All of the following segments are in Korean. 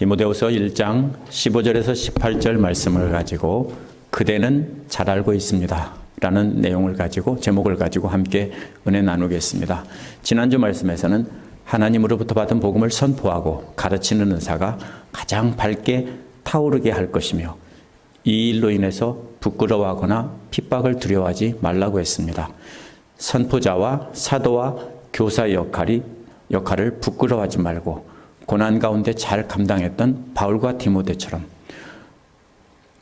디모데후서 1장 15절에서 18절 말씀을 가지고 그대는 잘 알고 있습니다 라는 내용을 가지고 제목을 가지고 함께 은혜 나누겠습니다. 지난주 말씀에서는 하나님으로부터 받은 복음을 선포하고 가르치는 은사가 가장 밝게 타오르게 할 것이며 이 일로 인해서 부끄러워하거나 핍박을 두려워하지 말라고 했습니다. 선포자와 사도와 교사의 역할을 부끄러워하지 말고 고난 가운데 잘 감당했던 바울과 디모데처럼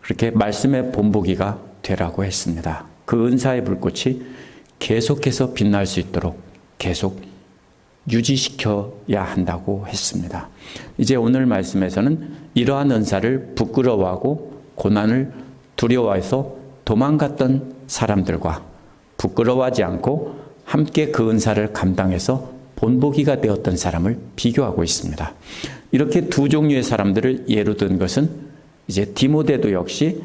그렇게 말씀의 본보기가 되라고 했습니다. 그 은사의 불꽃이 계속해서 빛날 수 있도록 계속 유지시켜야 한다고 했습니다. 이제 오늘 말씀에서는 이러한 은사를 부끄러워하고 고난을 두려워해서 도망갔던 사람들과 부끄러워하지 않고 함께 그 은사를 감당해서 본보기가 되었던 사람을 비교하고 있습니다. 이렇게 두 종류의 사람들을 예로 든 것은 이제 디모데도 역시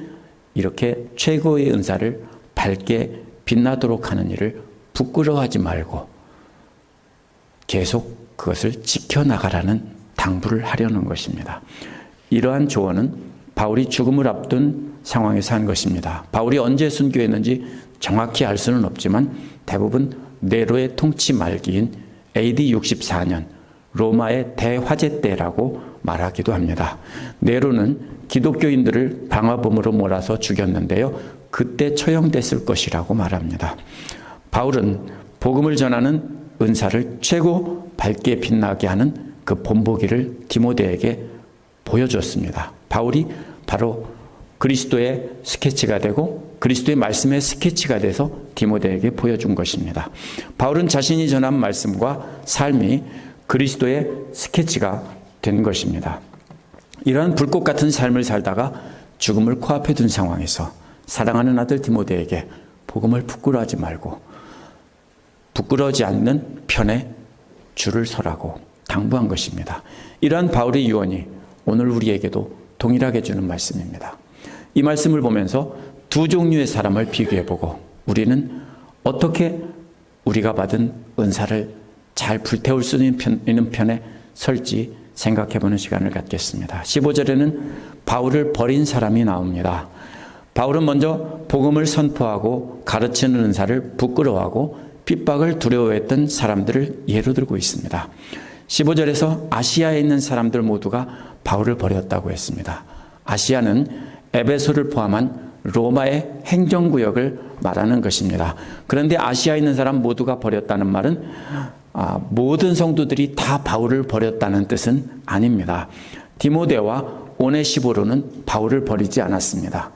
이렇게 최고의 은사를 밝게 빛나도록 하는 일을 부끄러워하지 말고 계속 그것을 지켜나가라는 당부를 하려는 것입니다. 이러한 조언은 바울이 죽음을 앞둔 상황에서 한 것입니다. 바울이 언제 순교했는지 정확히 알 수는 없지만 대부분 네로의 통치 말기인 AD 64년 로마의 대화재 때라고 말하기도 합니다. 네로는 기독교인들을 방화범으로 몰아서 죽였는데요. 그때 처형됐을 것이라고 말합니다. 바울은 복음을 전하는 은사를 최고 밝게 빛나게 하는 그 본보기를 디모데에게 보여줬습니다. 바울이 바로 그리스도의 스케치가 되고 그리스도의 말씀의 스케치가 돼서 디모데에게 보여준 것입니다. 바울은 자신이 전한 말씀과 삶이 그리스도의 스케치가 된 것입니다. 이러한 불꽃 같은 삶을 살다가 죽음을 코앞에 둔 상황에서 사랑하는 아들 디모데에게 복음을 부끄러워하지 말고 부끄러워하지 않는 편에 줄을 서라고 당부한 것입니다. 이러한 바울의 유언이 오늘 우리에게도 동일하게 주는 말씀입니다. 이 말씀을 보면서 두 종류의 사람을 비교해보고 우리는 어떻게 우리가 받은 은사를 잘 불태울 수 있는 편에 설지 생각해보는 시간을 갖겠습니다. 15절에는 바울을 버린 사람이 나옵니다. 바울은 먼저 복음을 선포하고 가르치는 은사를 부끄러워하고 핍박을 두려워했던 사람들을 예로 들고 있습니다. 15절에서 아시아에 있는 사람들 모두가 바울을 버렸다고 했습니다. 아시아는 에베소를 포함한 로마의 행정구역을 말하는 것입니다. 그런데 아시아에 있는 사람 모두가 버렸다는 말은 모든 성도들이 다 바울을 버렸다는 뜻은 아닙니다. 디모데와 오네시보로는 바울을 버리지 않았습니다.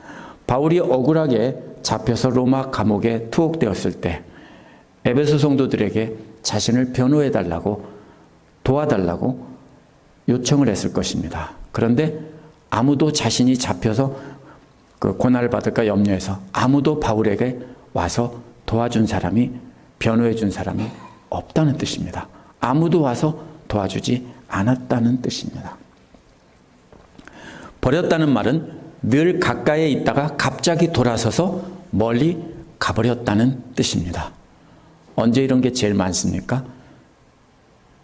바울이 억울하게 잡혀서 로마 감옥에 투옥되었을 때 에베소 성도들에게 자신을 변호해달라고 도와달라고 요청을 했을 것입니다. 그런데 아무도 자신이 잡혀서 그 고난을 받을까 염려해서 아무도 바울에게 와서 도와준 사람이 변호해 준 사람이 없다는 뜻입니다. 아무도 와서 도와주지 않았다는 뜻입니다. 버렸다는 말은 늘 가까이에 있다가 갑자기 돌아서서 멀리 가버렸다는 뜻입니다. 언제 이런 게 제일 많습니까?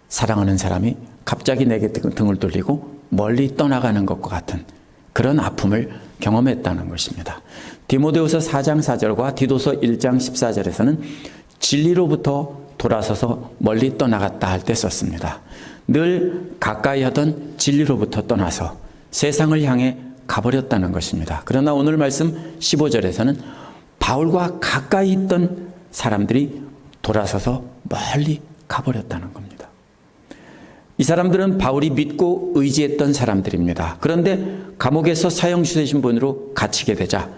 사랑하는 사람이 갑자기 내게 등을 돌리고 멀리 떠나가는 것과 같은 그런 아픔을 경험했다는 것입니다. 디모데후서 4장 4절과 디도서 1장 14절에서는 진리로부터 돌아서서 멀리 떠나갔다 할 때 썼습니다. 늘 가까이 하던 진리로부터 떠나서 세상을 향해 가버렸다는 것입니다. 그러나 오늘 말씀 15절에서는 바울과 가까이 있던 사람들이 돌아서서 멀리 가버렸다는 겁니다. 이 사람들은 바울이 믿고 의지했던 사람들입니다. 그런데 감옥에서 사형되신 분으로 갇히게 되자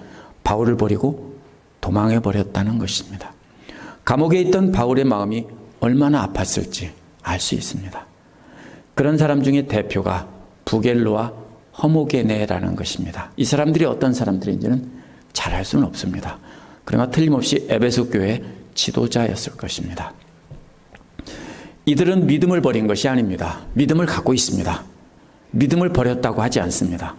바울을 버리고 도망해 버렸다는 것입니다. 감옥에 있던 바울의 마음이 얼마나 아팠을지 알 수 있습니다. 그런 사람 중에 대표가 부겔로와 허모게네라는 것입니다. 이 사람들이 어떤 사람들인지는 잘 알 수는 없습니다. 그러나 틀림없이 에베소 교회의 지도자였을 것입니다. 이들은 믿음을 버린 것이 아닙니다. 믿음을 갖고 있습니다. 믿음을 버렸다고 하지 않습니다.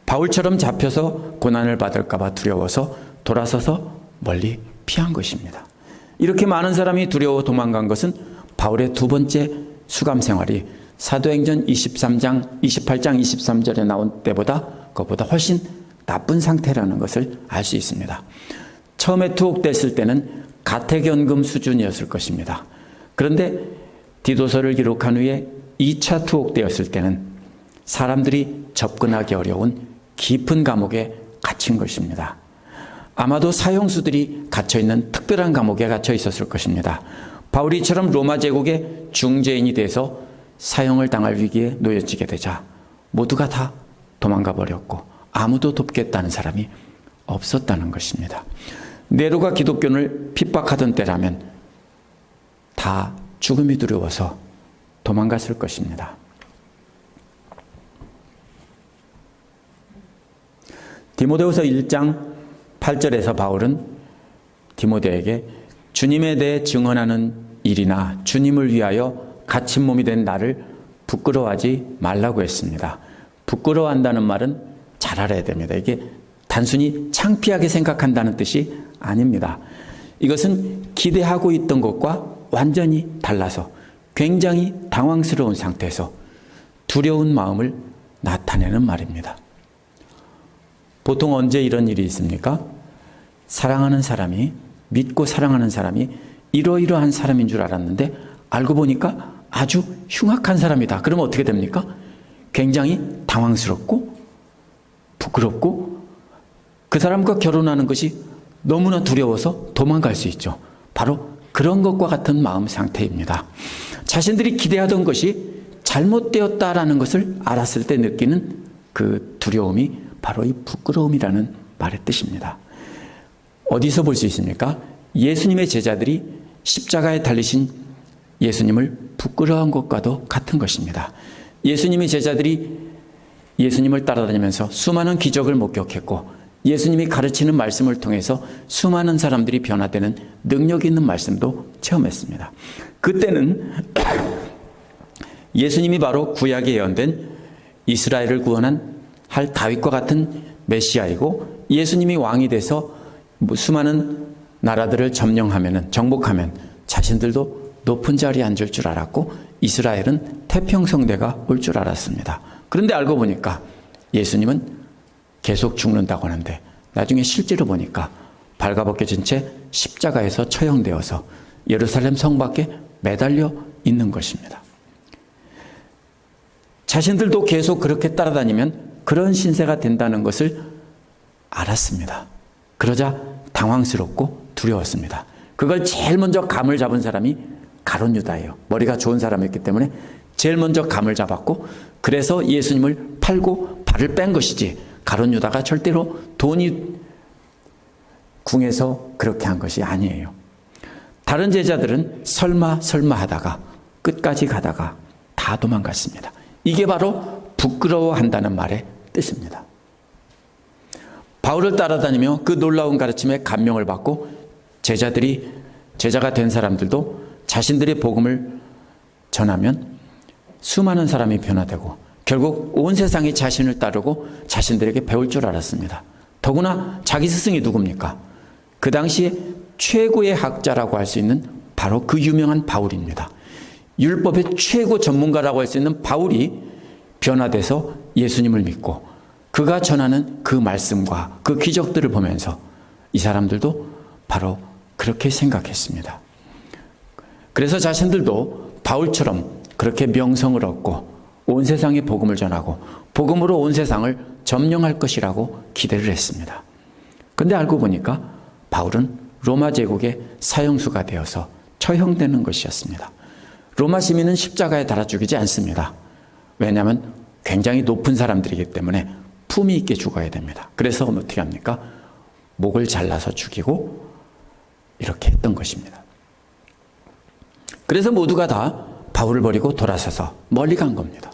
바울처럼 잡혀서 고난을 받을까 봐 두려워서 돌아서서 멀리 피한 것입니다. 이렇게 많은 사람이 두려워 도망간 것은 바울의 두 번째 수감 생활이 사도행전 28장 23절에 나온 때보다 그것보다 훨씬 나쁜 상태라는 것을 알 수 있습니다. 처음에 투옥됐을 때는 가택연금 수준이었을 것입니다. 그런데 디도서를 기록한 후에 2차 투옥되었을 때는 사람들이 접근하기 어려운 깊은 감옥에 갇힌 것입니다. 아마도 사형수들이 갇혀있는 특별한 감옥에 갇혀 있었을 것입니다. 바울이처럼 로마 제국의 중재인이 돼서 사형을 당할 위기에 놓여지게 되자 모두가 다 도망가 버렸고 아무도 돕겠다는 사람이 없었다는 것입니다. 네로가 기독교를 핍박하던 때라면 다 죽음이 두려워서 도망갔을 것입니다. 디모데후서 1장 8절에서 바울은 디모데에게 주님에 대해 증언하는 일이나 주님을 위하여 갇힌 몸이 된 나를 부끄러워하지 말라고 했습니다. 부끄러워한다는 말은 잘 알아야 됩니다. 이게 단순히 창피하게 생각한다는 뜻이 아닙니다. 이것은 기대하고 있던 것과 완전히 달라서 굉장히 당황스러운 상태에서 두려운 마음을 나타내는 말입니다. 보통 언제 이런 일이 있습니까? 사랑하는 사람이, 믿고 사랑하는 사람이 이러이러한 사람인 줄 알았는데 알고 보니까 아주 흉악한 사람이다. 그러면 어떻게 됩니까? 굉장히 당황스럽고 부끄럽고 그 사람과 결혼하는 것이 너무나 두려워서 도망갈 수 있죠. 바로 그런 것과 같은 마음 상태입니다. 자신들이 기대하던 것이 잘못되었다라는 것을 알았을 때 느끼는 그 두려움이 바로 이 부끄러움이라는 말의 뜻입니다. 어디서 볼 수 있습니까? 예수님의 제자들이 십자가에 달리신 예수님을 부끄러워한 것과도 같은 것입니다. 예수님의 제자들이 예수님을 따라다니면서 수많은 기적을 목격했고 예수님이 가르치는 말씀을 통해서 수많은 사람들이 변화되는 능력 있는 말씀도 체험했습니다. 그때는 예수님이 바로 구약에 예언된 이스라엘을 구원한 할 다윗과 같은 메시아이고 예수님이 왕이 돼서 수많은 나라들을 점령하면 정복하면 자신들도 높은 자리에 앉을 줄 알았고 이스라엘은 태평성대가 올 줄 알았습니다. 그런데 알고 보니까 예수님은 계속 죽는다고 하는데 나중에 실제로 보니까 발가벗겨진 채 십자가에서 처형되어서 예루살렘 성 밖에 매달려 있는 것입니다. 자신들도 계속 그렇게 따라다니면 그런 신세가 된다는 것을 알았습니다. 그러자 당황스럽고 두려웠습니다. 그걸 제일 먼저 감을 잡은 사람이 가룟 유다예요. 머리가 좋은 사람이었기 때문에 제일 먼저 감을 잡았고 그래서 예수님을 팔고 발을 뺀 것이지 가룟 유다가 절대로 돈이 궁해서 그렇게 한 것이 아니에요. 다른 제자들은 설마 하다가 끝까지 가다가 다 도망갔습니다. 이게 바로 부끄러워한다는 말의 뜻입니다. 바울을 따라다니며 그 놀라운 가르침에 감명을 받고 제자가 된 사람들도 자신들의 복음을 전하면 수많은 사람이 변화되고 결국 온 세상이 자신을 따르고 자신들에게 배울 줄 알았습니다. 더구나 자기 스승이 누굽니까? 그 당시에 최고의 학자라고 할 수 있는 바로 그 유명한 바울입니다. 율법의 최고 전문가라고 할 수 있는 바울이 변화돼서 예수님을 믿고 그가 전하는 그 말씀과 그 기적들을 보면서 이 사람들도 바로 그렇게 생각했습니다. 그래서 자신들도 바울처럼 그렇게 명성을 얻고 온 세상에 복음을 전하고 복음으로 온 세상을 점령할 것이라고 기대를 했습니다. 그런데 알고 보니까 바울은 로마 제국의 사형수가 되어서 처형되는 것이었습니다. 로마 시민은 십자가에 달아 죽이지 않습니다. 왜냐하면 굉장히 높은 사람들이기 때문에 품위 있게 죽어야 됩니다. 그래서 어떻게 합니까? 목을 잘라서 죽이고 이렇게 했던 것입니다. 그래서 모두가 다 바울을 버리고 돌아서서 멀리 간 겁니다.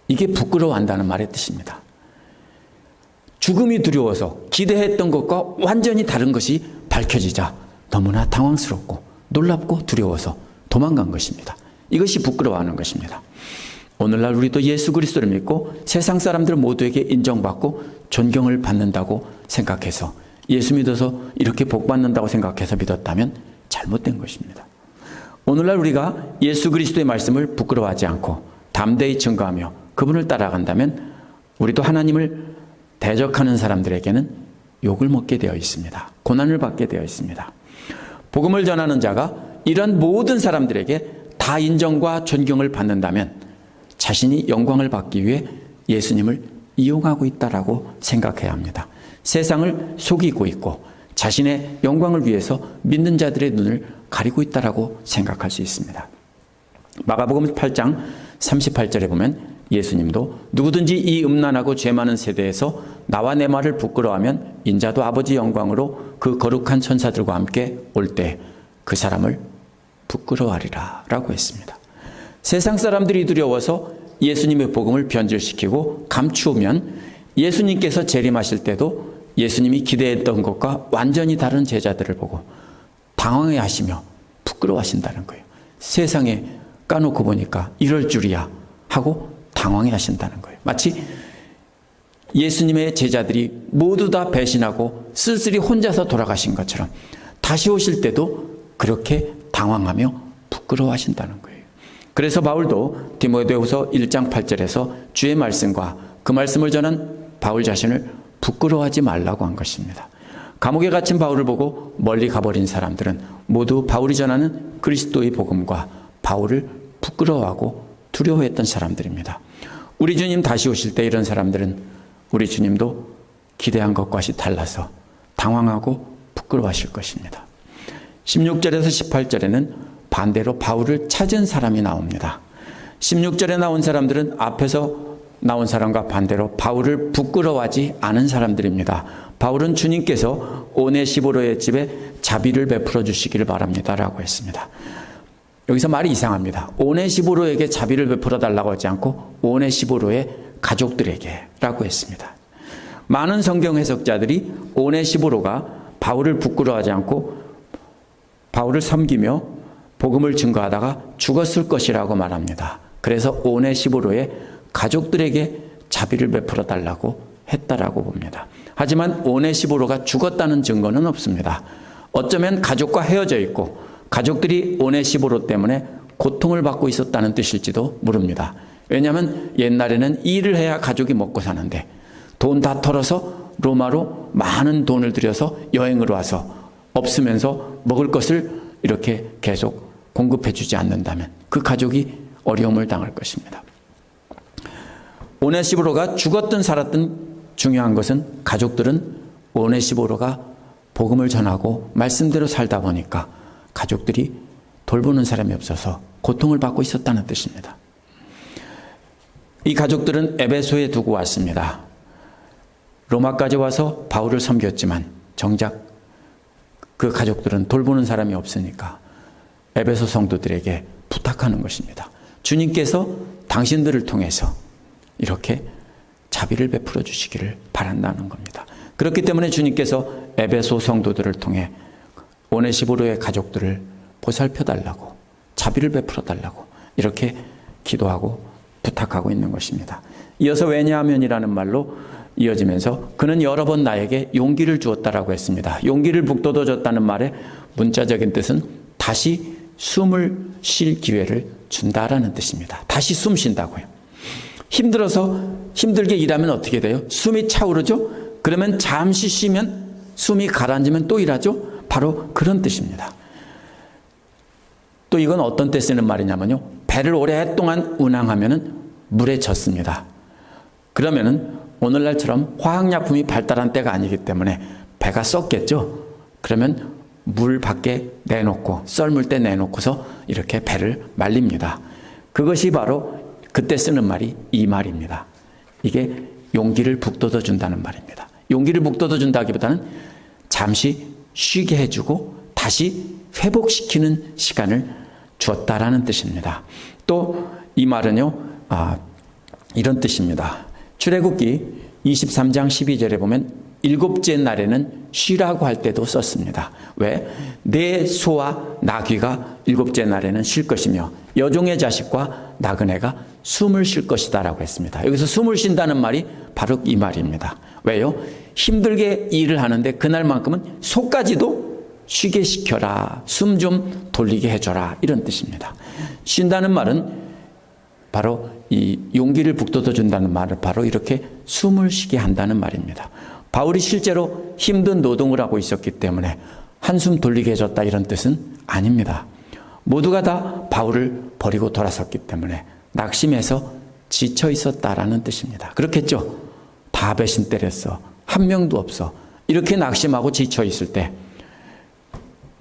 이게 부끄러워한다는 말의 뜻입니다. 죽음이 두려워서 기대했던 것과 완전히 다른 것이 밝혀지자 너무나 당황스럽고 놀랍고 두려워서 도망간 것입니다. 이것이 부끄러워하는 것입니다. 오늘날 우리도 예수 그리스도를 믿고 세상 사람들 모두에게 인정받고 존경을 받는다고 생각해서 예수 믿어서 이렇게 복 받는다고 생각해서 믿었다면 잘못된 것입니다. 오늘날 우리가 예수 그리스도의 말씀을 부끄러워하지 않고 담대히 증거하며 그분을 따라간다면 우리도 하나님을 대적하는 사람들에게는 욕을 먹게 되어 있습니다. 고난을 받게 되어 있습니다. 복음을 전하는 자가 이런 모든 사람들에게 다 인정과 존경을 받는다면 자신이 영광을 받기 위해 예수님을 이용하고 있다라고 생각해야 합니다. 세상을 속이고 있고 자신의 영광을 위해서 믿는 자들의 눈을 가리고 있다라고 생각할 수 있습니다. 마가복음 8장 38절에 보면 예수님도 누구든지 이 음란하고 죄 많은 세대에서 나와 내 말을 부끄러워하면 인자도 아버지 영광으로 그 거룩한 천사들과 함께 올 때 그 사람을 부끄러워하리라 라고 했습니다. 세상 사람들이 두려워서 예수님의 복음을 변질시키고 감추면 예수님께서 재림하실 때도 예수님이 기대했던 것과 완전히 다른 제자들을 보고 당황해하시며 부끄러워하신다는 거예요. 세상에 까놓고 보니까 이럴 줄이야 하고 당황해하신다는 거예요. 마치 예수님의 제자들이 모두 다 배신하고 쓸쓸히 혼자서 돌아가신 것처럼 다시 오실 때도 그렇게 당황하며 부끄러워하신다는 거예요. 그래서 바울도 디모데후서 1장 8절에서 주의 말씀과 그 말씀을 전한 바울 자신을 부끄러워하지 말라고 한 것입니다. 감옥에 갇힌 바울을 보고 멀리 가버린 사람들은 모두 바울이 전하는 그리스도의 복음과 바울을 부끄러워하고 두려워했던 사람들입니다. 우리 주님 다시 오실 때 이런 사람들은 우리 주님도 기대한 것과는 달라서 당황하고 부끄러워하실 것입니다. 16절에서 18절에는 반대로 바울을 찾은 사람이 나옵니다. 16절에 나온 사람들은 앞에서 나온 사람과 반대로 바울을 부끄러워하지 않은 사람들입니다. 바울은 주님께서 오네시보로의 집에 자비를 베풀어 주시기를 바랍니다 라고 했습니다. 여기서 말이 이상합니다. 오네시보로에게 자비를 베풀어 달라고 하지 않고 오네시보로의 가족들에게 라고 했습니다. 많은 성경 해석자들이 오네시보로가 바울을 부끄러워하지 않고 바울을 섬기며 복음을 증거하다가 죽었을 것이라고 말합니다. 그래서 오네시보로의 가족들에게 자비를 베풀어 달라고 했다라고 봅니다. 하지만 오네시보로가 죽었다는 증거는 없습니다. 어쩌면 가족과 헤어져 있고 가족들이 오네시보로 때문에 고통을 받고 있었다는 뜻일지도 모릅니다. 왜냐하면 옛날에는 일을 해야 가족이 먹고 사는데 돈 다 털어서 로마로 많은 돈을 들여서 여행을 와서 없으면서 먹을 것을 이렇게 계속 공급해 주지 않는다면 그 가족이 어려움을 당할 것입니다. 오네시보로가 죽었든 살았든 중요한 것은 가족들은 오네시보로가 복음을 전하고 말씀대로 살다 보니까 가족들이 돌보는 사람이 없어서 고통을 받고 있었다는 뜻입니다. 이 가족들은 에베소에 두고 왔습니다. 로마까지 와서 바울을 섬겼지만 정작 그 가족들은 돌보는 사람이 없으니까 에베소 성도들에게 부탁하는 것입니다. 주님께서 당신들을 통해서 이렇게 자비를 베풀어 주시기를 바란다는 겁니다. 그렇기 때문에 주님께서 에베소 성도들을 통해 오네시보로의 가족들을 보살펴 달라고 자비를 베풀어 달라고 이렇게 기도하고 부탁하고 있는 것입니다. 이어서 왜냐하면이라는 말로 이어지면서 그는 여러 번 나에게 용기를 주었다라고 했습니다. 용기를 북돋워 줬다는 말의 문자적인 뜻은 다시 숨을 쉴 기회를 준다라는 뜻입니다. 다시 숨 쉰다고요. 힘들게 일하면 어떻게 돼요? 숨이 차오르죠? 그러면 잠시 쉬면 숨이 가라앉으면 또 일하죠? 바로 그런 뜻입니다. 또 이건 어떤 때 쓰는 말이냐면요. 배를 오랫동안 운항하면 물에 젖습니다. 그러면은 오늘날처럼 화학약품이 발달한 때가 아니기 때문에 배가 썩겠죠. 그러면 물 밖에 내놓고 썰물 때 내놓고서 이렇게 배를 말립니다. 그것이 바로 그때 쓰는 말이 이 말입니다. 이게 용기를 북돋워 준다는 말입니다. 용기를 북돋워 준다기보다는 잠시 쉬게 해주고 다시 회복시키는 시간을 주었다라는 뜻입니다. 또 이 말은요, 이런 뜻입니다. 출애굽기 23장 12절에 보면 일곱째 날에는 쉬라고 할 때도 썼습니다. 왜? 내 소와 나귀가 일곱째 날에는 쉴 것이며 여종의 자식과 나그네가 숨을 쉴 것이다 라고 했습니다. 여기서 숨을 쉰다는 말이 바로 이 말입니다. 왜요? 힘들게 일을 하는데 그날만큼은 소까지도 쉬게 시켜라, 숨 좀 돌리게 해줘라, 이런 뜻입니다. 쉰다는 말은 바로 이 용기를 북돋워 준다는 말을 바로 이렇게 숨을 쉬게 한다는 말입니다. 바울이 실제로 힘든 노동을 하고 있었기 때문에 한숨 돌리게 해줬다, 이런 뜻은 아닙니다. 모두가 다 바울을 버리고 돌아섰기 때문에 낙심해서 지쳐 있었다라는 뜻입니다. 그렇겠죠? 다 배신 때렸어, 한 명도 없어, 이렇게 낙심하고 지쳐 있을 때,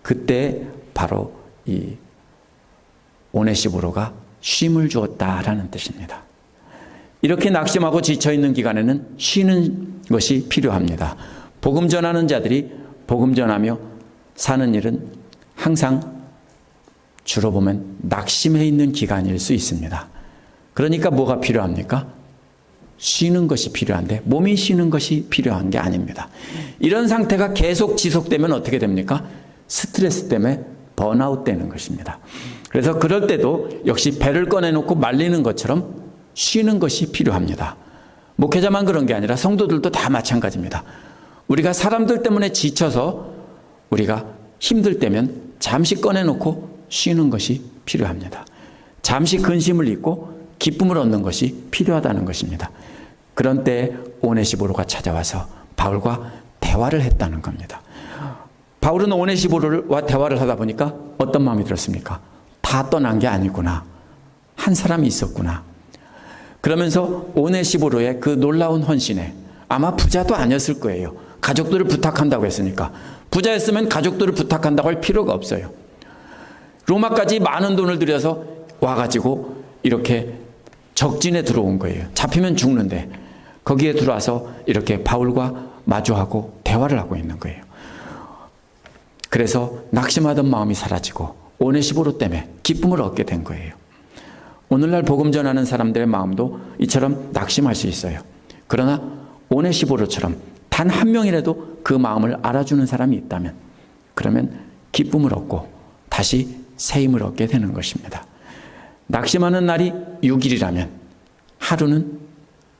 그때 바로 이 오네시보로가 쉼을 주었다라는 뜻입니다. 이렇게 낙심하고 지쳐 있는 기간에는 쉬는 것이 필요합니다. 복음 전하는 자들이 복음 전하며 사는 일은 항상 주로 보면 낙심해 있는 기간일 수 있습니다. 그러니까 뭐가 필요합니까? 쉬는 것이 필요한데 몸이 쉬는 것이 필요한 게 아닙니다. 이런 상태가 계속 지속되면 어떻게 됩니까? 스트레스 때문에 번아웃 되는 것입니다. 그래서 그럴 때도 역시 배를 꺼내놓고 말리는 것처럼 쉬는 것이 필요합니다. 목회자만 그런 게 아니라 성도들도 다 마찬가지입니다. 우리가 사람들 때문에 지쳐서 우리가 힘들 때면 잠시 꺼내놓고 쉬는 것이 필요합니다. 잠시 근심을 잊고 기쁨을 얻는 것이 필요하다는 것입니다. 그런 때에 오네시보로가 찾아와서 바울과 대화를 했다는 겁니다. 바울은 오네시보로와 대화를 하다 보니까 어떤 마음이 들었습니까? 다 떠난 게 아니구나. 한 사람이 있었구나. 그러면서 오네시보로의 그 놀라운 헌신에, 아마 부자도 아니었을 거예요. 가족들을 부탁한다고 했으니까. 부자였으면 가족들을 부탁한다고 할 필요가 없어요. 로마까지 많은 돈을 들여서 와가지고 이렇게 적진에 들어온 거예요. 잡히면 죽는데 거기에 들어와서 이렇게 바울과 마주하고 대화를 하고 있는 거예요. 그래서 낙심하던 마음이 사라지고 오네시보로 때문에 기쁨을 얻게 된 거예요. 오늘날 복음 전하는 사람들의 마음도 이처럼 낙심할 수 있어요. 그러나 오네시보로처럼 단 한 명이라도 그 마음을 알아주는 사람이 있다면, 그러면 기쁨을 얻고 다시 새 힘을 얻게 되는 것입니다. 낙심하는 날이 6일이라면 하루는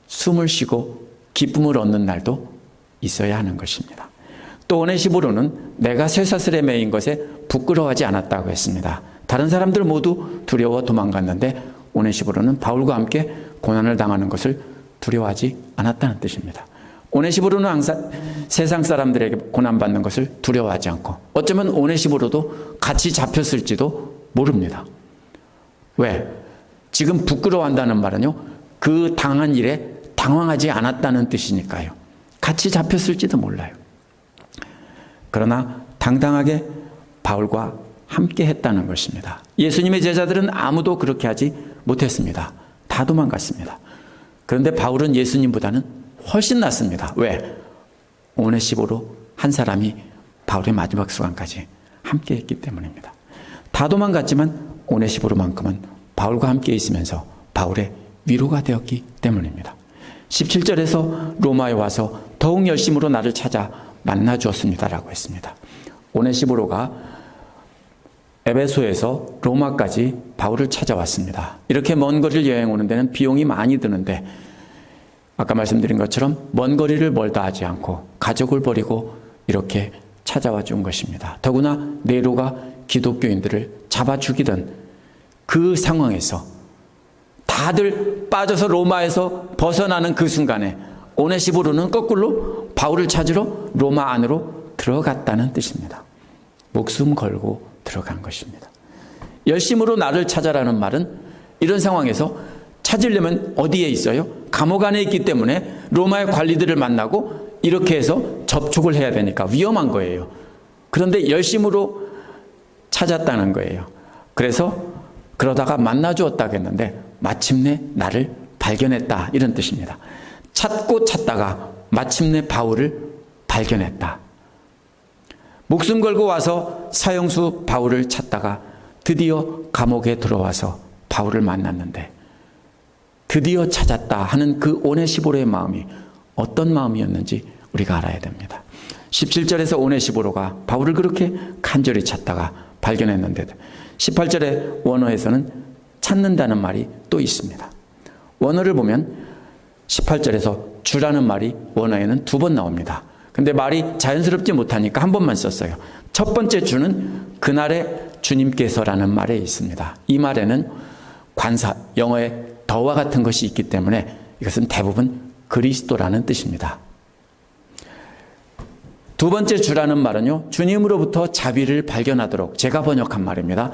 숨을 쉬고 기쁨을 얻는 날도 있어야 하는 것입니다. 또 오네시보로는 내가 쇠사슬에 매인 것에 부끄러워하지 않았다고 했습니다. 다른 사람들 모두 두려워 도망갔는데 오네시보로는 바울과 함께 고난을 당하는 것을 두려워하지 않았다는 뜻입니다. 오네시보로는 항상 세상 사람들에게 고난받는 것을 두려워하지 않고, 어쩌면 오네시보로도 같이 잡혔을지도 모릅니다. 왜? 지금 부끄러워한다는 말은요, 그 당한 일에 당황하지 않았다는 뜻이니까요. 같이 잡혔을지도 몰라요. 그러나 당당하게 바울과 함께 했다는 것입니다. 예수님의 제자들은 아무도 그렇게 하지 못했습니다. 다 도망갔습니다. 그런데 바울은 예수님보다는 훨씬 낫습니다. 왜? 오네시보로 한 사람이 바울의 마지막 수간까지 함께 했기 때문입니다. 다 도망갔지만 오네시보로만큼은 바울과 함께 있으면서 바울의 위로가 되었기 때문입니다. 17절에서 로마에 와서 더욱 열심으로 나를 찾아 만나 주었습니다라고 했습니다. 오네시보로가 에베소에서 로마까지 바울을 찾아왔습니다. 이렇게 먼 거리를 여행 오는 데는 비용이 많이 드는데, 아까 말씀드린 것처럼 먼 거리를 멀다 하지 않고 가족을 버리고 이렇게 찾아와 준 것입니다. 더구나 네로가 기독교인들을 잡아 죽이던 그 상황에서 다들 빠져서 로마에서 벗어나는 그 순간에 오네시보로는 거꾸로 바울을 찾으러 로마 안으로 들어갔다는 뜻입니다. 목숨 걸고 들어간 것입니다. 열심으로 나를 찾아라는 말은 이런 상황에서 찾으려면 어디에 있어요? 감옥 안에 있기 때문에 로마의 관리들을 만나고 이렇게 해서 접촉을 해야 되니까 위험한 거예요. 그런데 열심으로 찾았다는 거예요. 그래서 그러다가 만나주었다고 했는데 마침내 나를 발견했다, 이런 뜻입니다. 찾고 찾다가 마침내 바울을 발견했다. 목숨 걸고 와서 사형수 바울을 찾다가 드디어 감옥에 들어와서 바울을 만났는데 드디어 찾았다 하는 그 오네시보로의 마음이 어떤 마음이었는지 우리가 알아야 됩니다. 17절에서 오네시보로가 바울을 그렇게 간절히 찾다가 발견했는데 18절의 원어에서는 찾는다는 말이 또 있습니다. 원어를 보면 18절에서 주라는 말이 원어에는 2번 나옵니다. 근데 말이 자연스럽지 못하니까 한 번만 썼어요. 첫 번째 주는 그날의 주님께서라는 말에 있습니다. 이 말에는 관사, 영어에 더와 같은 것이 있기 때문에 이것은 대부분 그리스도라는 뜻입니다. 두 번째 주라는 말은요, 주님으로부터 자비를 발견하도록, 제가 번역한 말입니다.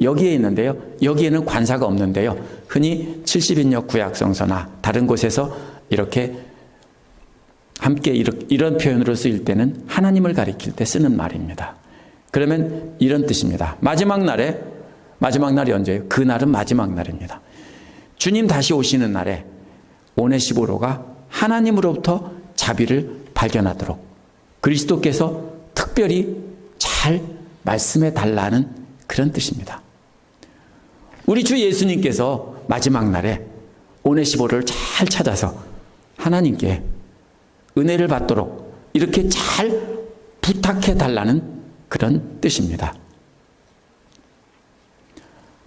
여기에 있는데요, 여기에는 관사가 없는데요, 흔히 70인역 구약성서나 다른 곳에서 이렇게 함께 이런 표현으로 쓰일 때는 하나님을 가리킬 때 쓰는 말입니다. 그러면 이런 뜻입니다. 마지막 날이 언제예요? 그날은 마지막 날입니다. 주님 다시 오시는 날에 오네시보로가 하나님으로부터 자비를 발견하도록 그리스도께서 특별히 잘 말씀해 달라는 그런 뜻입니다. 우리 주 예수님께서 마지막 날에 오네시보로를 잘 찾아서 하나님께 은혜를 받도록 이렇게 잘 부탁해 달라는 그런 뜻입니다.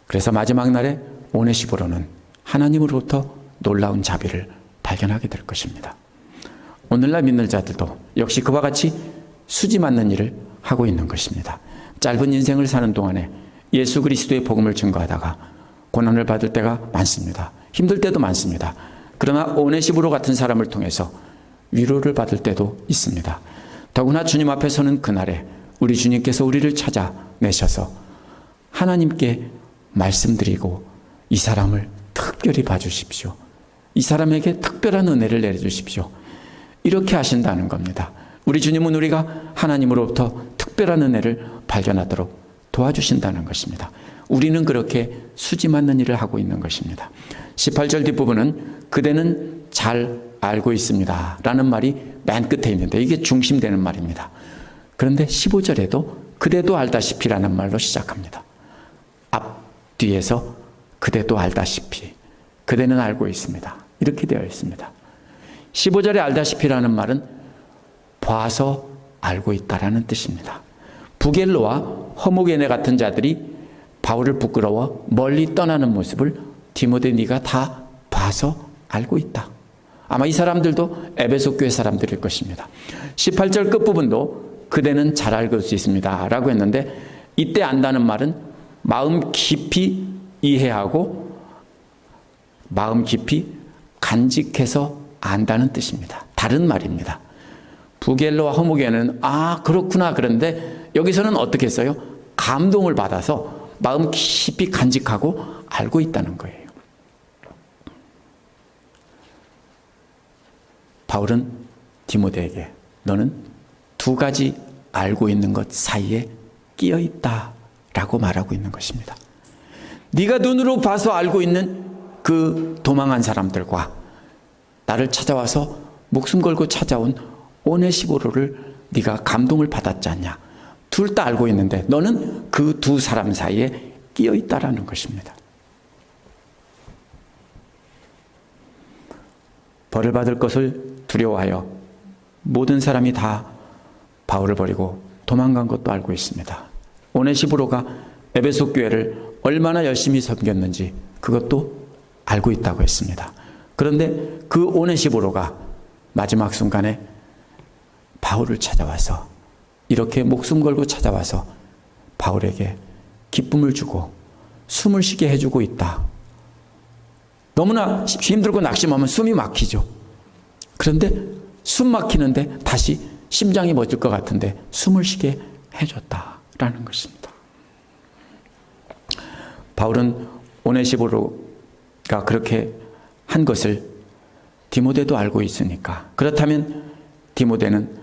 그래서 마지막 날에 오네시보로는 하나님으로부터 놀라운 자비를 발견하게 될 것입니다. 오늘날 믿는 자들도 역시 그와 같이 수지 맞는 일을 하고 있는 것입니다. 짧은 인생을 사는 동안에 예수 그리스도의 복음을 증거하다가 고난을 받을 때가 많습니다. 힘들 때도 많습니다. 그러나 오네시보로 같은 사람을 통해서 위로를 받을 때도 있습니다. 더구나 주님 앞에 서는 그날에 우리 주님께서 우리를 찾아내셔서 하나님께 말씀드리고 이 사람을 특별히 봐주십시오. 이 사람에게 특별한 은혜를 내려주십시오. 이렇게 하신다는 겁니다. 우리 주님은 우리가 하나님으로부터 특별한 은혜를 발견하도록 도와주신다는 것입니다. 우리는 그렇게 수지 맞는 일을 하고 있는 것입니다. 18절 뒷부분은 그대는 잘 알고 있습니다 라는 말이 맨 끝에 있는데 이게 중심되는 말입니다. 그런데 15절에도 그대도 알다시피 라는 말로 시작합니다. 앞뒤에서 그대도 알다시피, 그대는 알고 있습니다, 이렇게 되어 있습니다. 15절에 알다시피라는 말은 봐서 알고 있다라는 뜻입니다. 부겔로와 허무게네 같은 자들이 바울을 부끄러워 멀리 떠나는 모습을 디모데 네가 다 봐서 알고 있다. 아마 이 사람들도 에베소 교회 사람들일 것입니다. 18절 끝부분도 그대는 잘 알고 있습니다 라고 했는데 이때 안다는 말은 마음 깊이 이해하고 마음 깊이 간직해서 안다는 뜻입니다. 다른 말입니다. 부겔로와 허무게는 그렇구나 그런데 여기서는 어떻게 했어요? 감동을 받아서 마음 깊이 간직하고 알고 있다는 거예요. 바울은 디모데에게 너는 두 가지 알고 있는 것 사이에 끼어 있다 라고 말하고 있는 것입니다. 네가 눈으로 봐서 알고 있는 그 도망한 사람들과 나를 찾아와서 목숨 걸고 찾아온 오네시보로를 네가 감동을 받았지 않냐. 둘 다 알고 있는데 너는 그 두 사람 사이에 끼어 있다라는 것입니다. 벌을 받을 것을 두려워하여 모든 사람이 다 바울을 버리고 도망간 것도 알고 있습니다. 오네시보로가 에베소 교회를 얼마나 열심히 섬겼는지 그것도 알고 있다고 했습니다. 그런데 그 오네시보로가 마지막 순간에 바울을 찾아와서 이렇게 목숨 걸고 찾아와서 바울에게 기쁨을 주고 숨을 쉬게 해주고 있다. 너무나 힘들고 낙심하면 숨이 막히죠. 그런데 숨 막히는데 다시 심장이 멎을 것 같은데 숨을 쉬게 해줬다라는 것입니다. 바울은 오네시보로가 그렇게 한 것을 디모데도 알고 있으니까 그렇다면 디모데는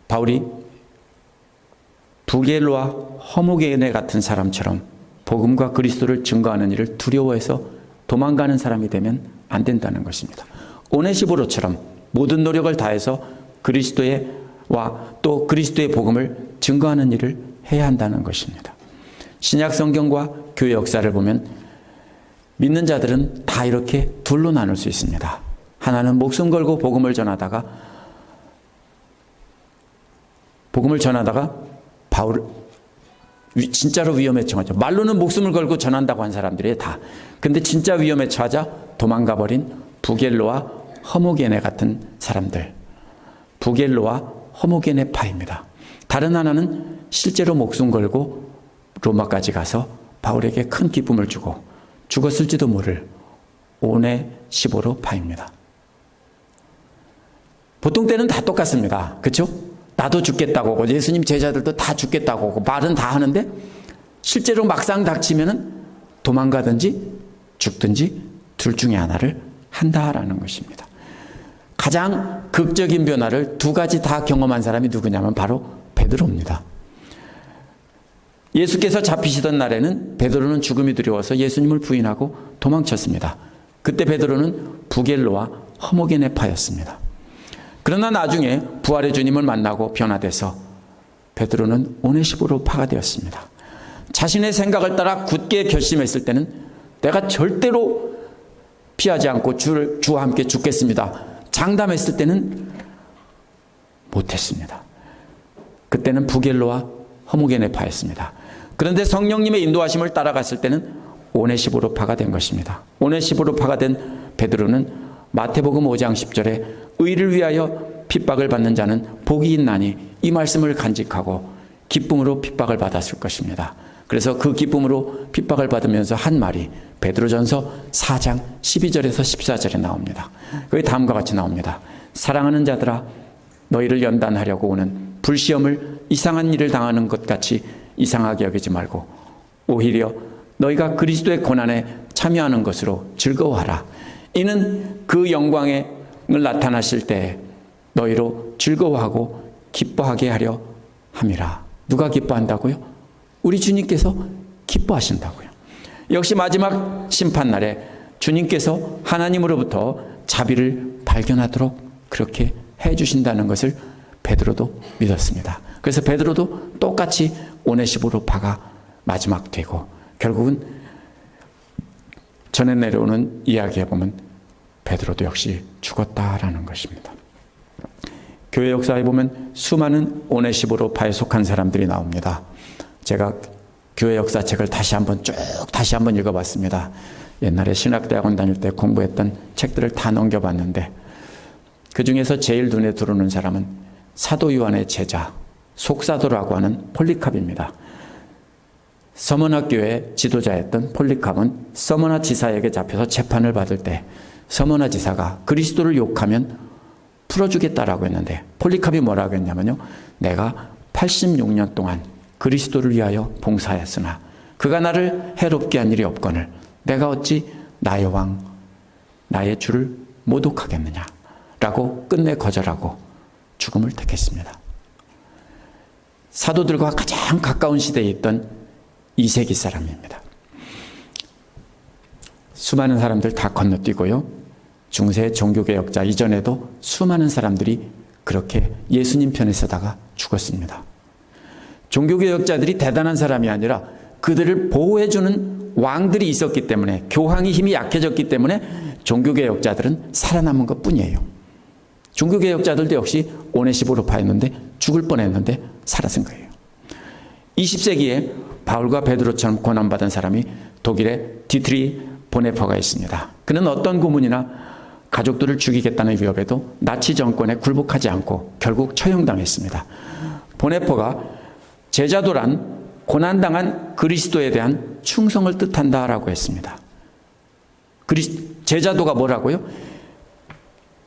바울이 부겔로와 허무게네 같은 사람처럼 복음과 그리스도를 증거하는 일을 두려워해서 도망가는 사람이 되면 안 된다는 것입니다. 오네시보로처럼 모든 노력을 다해서 그리스도와 또 그리스도의 복음을 증거하는 일을 해야 한다는 것입니다. 신약 성경과 교회 역사를 보면 믿는 자들은 다 이렇게 둘로 나눌 수 있습니다. 하나는 목숨 걸고 복음을 전하다가 바울 진짜로 위험에 처하죠. 말로는 목숨을 걸고 전한다고 한 사람들이 다. 근데 진짜 위험에 처하자 도망가 버린 부겔로와 허무게네 같은 사람들. 부겔로와 호모게네파입니다. 다른 하나는 실제로 목숨 걸고 로마까지 가서 바울에게 큰 기쁨을 주고 죽었을지도 모를 오네시보로파입니다. 보통 때는 다 똑같습니다. 그렇죠? 나도 죽겠다고 하고 예수님 제자들도 다 죽겠다고 하고 말은 다 하는데 실제로 막상 닥치면은 도망가든지 죽든지 둘 중에 하나를 한다라는 것입니다. 가장 극적인 변화를 두 가지 다 경험한 사람이 누구냐면 바로 베드로입니다. 예수께서 잡히시던 날에는 베드로는 죽음이 두려워서 예수님을 부인하고 도망쳤습니다. 그때 베드로는 부겔로와 허모게네파였습니다. 그러나 나중에 부활의 주님을 만나고 변화돼서 베드로는 오네시보로파가 되었습니다. 자신의 생각을 따라 굳게 결심했을 때는 내가 절대로 피하지 않고 주와 함께 죽겠습니다. 장담했을 때는 못했습니다. 그때는 부겔로와 허모게네파였습니다. 그런데 성령님의 인도하심을 따라갔을 때는 오네시보로파가 된 것입니다. 오네시보로파가 된 베드로는 마태복음 5장 10절에 의를 위하여 핍박을 받는 자는 복이 있나니 이 말씀을 간직하고 기쁨으로 핍박을 받았을 것입니다. 그래서 그 기쁨으로 핍박을 받으면서 한 말이 베드로전서 4장 12절에서 14절에 나옵니다. 거기 다음과 같이 나옵니다. 사랑하는 자들아 너희를 연단하려고 오는 불시험을 이상한 일을 당하는 것 같이 이상하게 여기지 말고 오히려 너희가 그리스도의 고난에 참여하는 것으로 즐거워하라. 이는 그 영광을 나타나실 때 너희로 즐거워하고 기뻐하게 하려 함이라. 누가 기뻐한다고요? 우리 주님께서 기뻐하신다고요. 역시 마지막 심판날에 주님께서 하나님으로부터 자비를 발견하도록 그렇게 해주신다는 것을 베드로도 믿었습니다. 그래서 베드로도 똑같이 오네시보로파가 마지막 되고 결국은 전에 내려오는 이야기에 보면 베드로도 역시 죽었다라는 것입니다. 교회 역사에 보면 수많은 오네시보로파에 속한 사람들이 나옵니다. 제가 교회 역사책을 다시 한번 읽어봤습니다. 옛날에 신학대학원 다닐 때 공부했던 책들을 다 넘겨봤는데 그 중에서 제일 눈에 들어오는 사람은 사도 요한의 제자 속사도라고 하는 폴리캅입니다. 서머나 교회 지도자였던 폴리캅은 서머나 지사에게 잡혀서 재판을 받을 때 서머나 지사가 그리스도를 욕하면 풀어주겠다라고 했는데 폴리캅이 뭐라고 했냐면요. 내가 86년 동안 그리스도를 위하여 봉사하였으나 그가 나를 해롭게 한 일이 없거늘 내가 어찌 나의 왕 나의 주를 모독하겠느냐 라고 끝내 거절하고 죽음을 택했습니다. 사도들과 가장 가까운 시대에 있던 2세기 사람입니다. 수많은 사람들 다 건너뛰고요. 중세 종교개혁자 이전에도 수많은 사람들이 그렇게 예수님 편에 서다가 죽었습니다. 종교개혁자들이 대단한 사람이 아니라 그들을 보호해주는 왕들이 있었기 때문에 교황의 힘이 약해졌기 때문에 종교개혁자들은 살아남은 것뿐이에요. 종교개혁자들도 역시 오네시보로파였는데 죽을 뻔했는데 살아선 거예요. 20세기에 바울과 베드로처럼 고난받은 사람이 독일의 디트리 보네퍼가 있습니다. 그는 어떤 고문이나 가족들을 죽이겠다는 위협에도 나치 정권에 굴복하지 않고 결국 처형당했습니다. 보네퍼가 제자도란 고난당한 그리스도에 대한 충성을 뜻한다라고 했습니다. 제자도가 뭐라고요?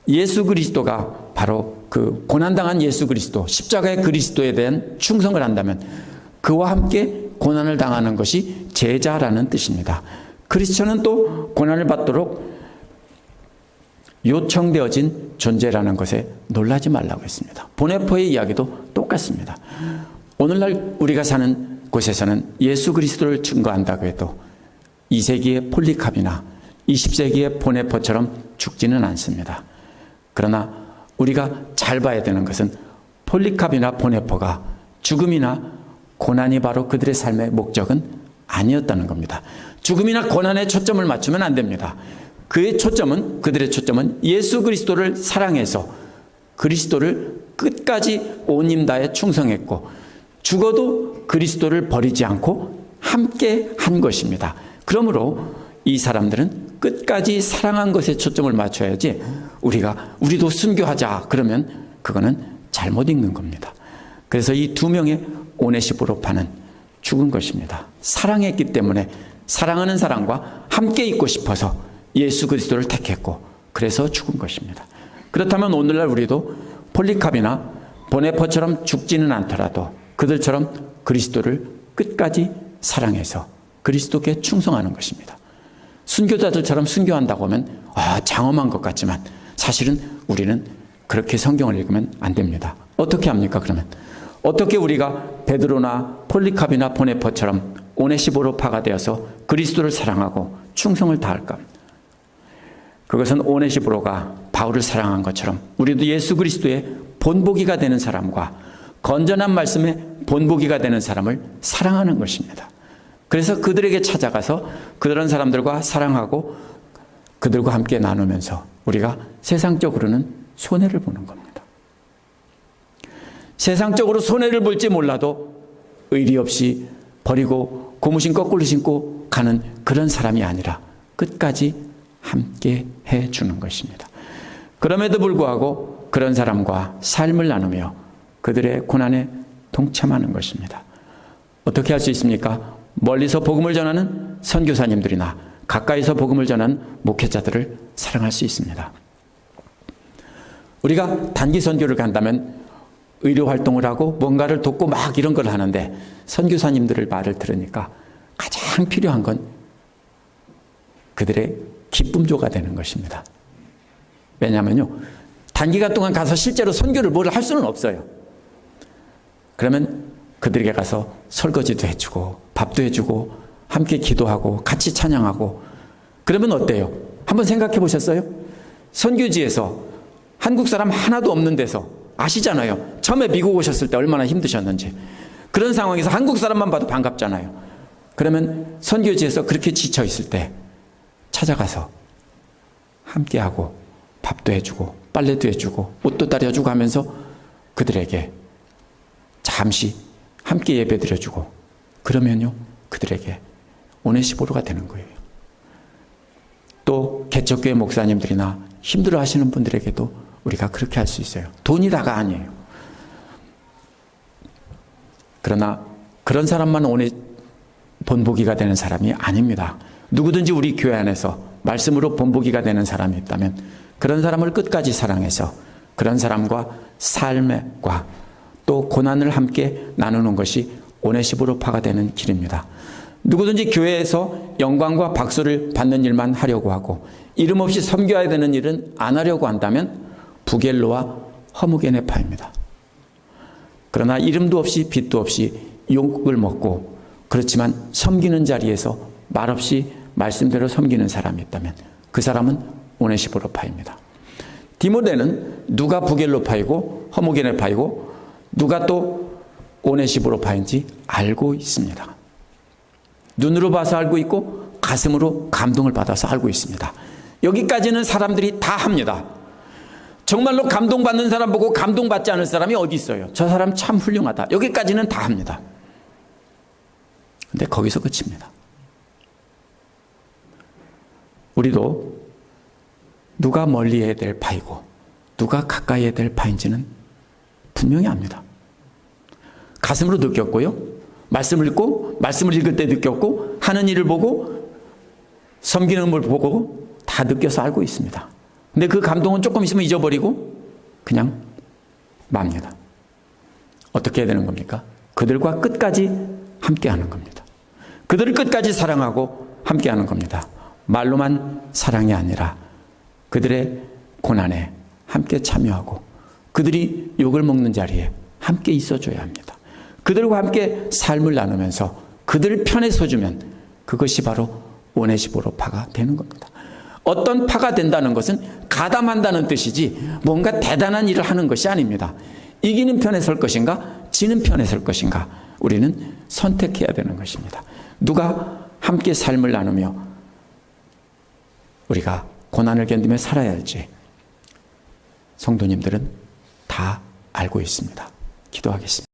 예수 그리스도가 바로 그 고난당한 예수 그리스도, 십자가의 그리스도에 대한 충성을 한다면 그와 함께 고난을 당하는 것이 제자라는 뜻입니다. 크리스천은 또 고난을 받도록 요청되어진 존재라는 것에 놀라지 말라고 했습니다. 보네퍼의 이야기도 똑같습니다. 오늘날 우리가 사는 곳에서는 예수 그리스도를 증거한다고 해도 2세기의 폴리캅이나 20세기의 보네퍼처럼 죽지는 않습니다. 그러나 우리가 잘 봐야 되는 것은 폴리캅이나 보네퍼가 죽음이나 고난이 바로 그들의 삶의 목적은 아니었다는 겁니다. 죽음이나 고난에 초점을 맞추면 안 됩니다. 그들의 초점은 예수 그리스도를 사랑해서 그리스도를 끝까지 온 힘 다해 충성했고 죽어도 그리스도를 버리지 않고 함께 한 것입니다. 그러므로 이 사람들은 끝까지 사랑한 것에 초점을 맞춰야지 우리도 순교하자 그러면 그거는 잘못 읽는 겁니다. 그래서 이 두 명의 오네시포로파는 죽은 것입니다. 사랑했기 때문에 사랑하는 사람과 함께 있고 싶어서 예수 그리스도를 택했고 그래서 죽은 것입니다. 그렇다면 오늘날 우리도 폴리캅이나 보네퍼처럼 죽지는 않더라도 그들처럼 그리스도를 끝까지 사랑해서 그리스도께 충성하는 것입니다. 순교자들처럼 순교한다고 하면 장엄한 것 같지만 사실은 우리는 그렇게 성경을 읽으면 안 됩니다. 어떻게 합니까? 그러면 어떻게 우리가 베드로나 폴리캅이나 보네퍼처럼 오네시포로파가 되어서 그리스도를 사랑하고 충성을 다할까? 그것은 오네시포로가 바울을 사랑한 것처럼 우리도 예수 그리스도의 본보기가 되는 사람과 건전한 말씀의 본보기가 되는 사람을 사랑하는 것입니다. 그래서 그들에게 찾아가서 그런 사람들과 사랑하고 그들과 함께 나누면서 우리가 세상적으로는 손해를 보는 겁니다. 세상적으로 손해를 볼지 몰라도 의리 없이 버리고 고무신 거꾸로 신고 가는 그런 사람이 아니라 끝까지 함께 해주는 것입니다. 그럼에도 불구하고 그런 사람과 삶을 나누며 그들의 고난에 동참하는 것입니다. 어떻게 할 수 있습니까? 멀리서 복음을 전하는 선교사님들이나 가까이서 복음을 전하는 목회자들을 사랑할 수 있습니다. 우리가 단기 선교를 간다면 의료 활동을 하고 뭔가를 돕고 막 이런 걸 하는데 선교사님들의 말을 들으니까 가장 필요한 건 그들의 기쁨조가 되는 것입니다. 왜냐하면요, 단기간 동안 가서 실제로 선교를 뭘 할 수는 없어요. 그러면 그들에게 가서 설거지도 해주고 밥도 해주고 함께 기도하고 같이 찬양하고 그러면 어때요? 한번 생각해 보셨어요? 선교지에서 한국 사람 하나도 없는 데서 아시잖아요. 처음에 미국 오셨을 때 얼마나 힘드셨는지. 그런 상황에서 한국 사람만 봐도 반갑잖아요. 그러면 선교지에서 그렇게 지쳐 있을 때 찾아가서 함께하고 밥도 해주고 빨래도 해주고 옷도 다려주고 하면서 그들에게 잠시 함께 예배드려주고 그러면요 그들에게 오네시포로가 되는 거예요. 또 개척교회 목사님들이나 힘들어 하시는 분들에게도 우리가 그렇게 할 수 있어요. 돈이 다가 아니에요. 그러나 그런 사람만 본보기가 되는 사람이 아닙니다. 누구든지 우리 교회 안에서 말씀으로 본보기가 되는 사람이 있다면 그런 사람을 끝까지 사랑해서 그런 사람과 삶과 또 고난을 함께 나누는 것이 오네시포로파가 되는 길입니다. 누구든지 교회에서 영광과 박수를 받는 일만 하려고 하고 이름 없이 섬겨야 되는 일은 안 하려고 한다면 부겔로와 허무게네파입니다. 그러나 이름도 없이 빛도 없이 욕을 먹고 그렇지만 섬기는 자리에서 말없이 말씀대로 섬기는 사람이 있다면 그 사람은 오네시포로파입니다. 디모데는 누가 부겔로파이고 허무게네파이고 누가 또 오네시포로파인지 알고 있습니다. 눈으로 봐서 알고 있고 가슴으로 감동을 받아서 알고 있습니다. 여기까지는 사람들이 다 합니다. 정말로 감동받는 사람 보고 감동받지 않을 사람이 어디 있어요? 저 사람 참 훌륭하다. 여기까지는 다 합니다. 근데 거기서 끝입니다. 우리도 누가 멀리 해야 될 파이고 누가 가까이 해야 될 파인지는 분명히 압니다. 가슴으로 느꼈고요. 말씀을 읽고 말씀을 읽을 때 느꼈고 하는 일을 보고 섬기는 걸 보고 다 느껴서 알고 있습니다. 근데 그 감동은 조금 있으면 잊어버리고 그냥 맙니다. 어떻게 해야 되는 겁니까? 그들과 끝까지 함께하는 겁니다. 그들을 끝까지 사랑하고 함께하는 겁니다. 말로만 사랑이 아니라 그들의 고난에 함께 참여하고 그들이 욕을 먹는 자리에 함께 있어줘야 합니다. 그들과 함께 삶을 나누면서 그들 편에 서주면 그것이 바로 오네시포로파가 되는 겁니다. 어떤 파가 된다는 것은 가담한다는 뜻이지 뭔가 대단한 일을 하는 것이 아닙니다. 이기는 편에 설 것인가 지는 편에 설 것인가 우리는 선택해야 되는 것입니다. 누가 함께 삶을 나누며 우리가 고난을 견디며 살아야 할지 성도님들은 다 알고 있습니다. 기도하겠습니다.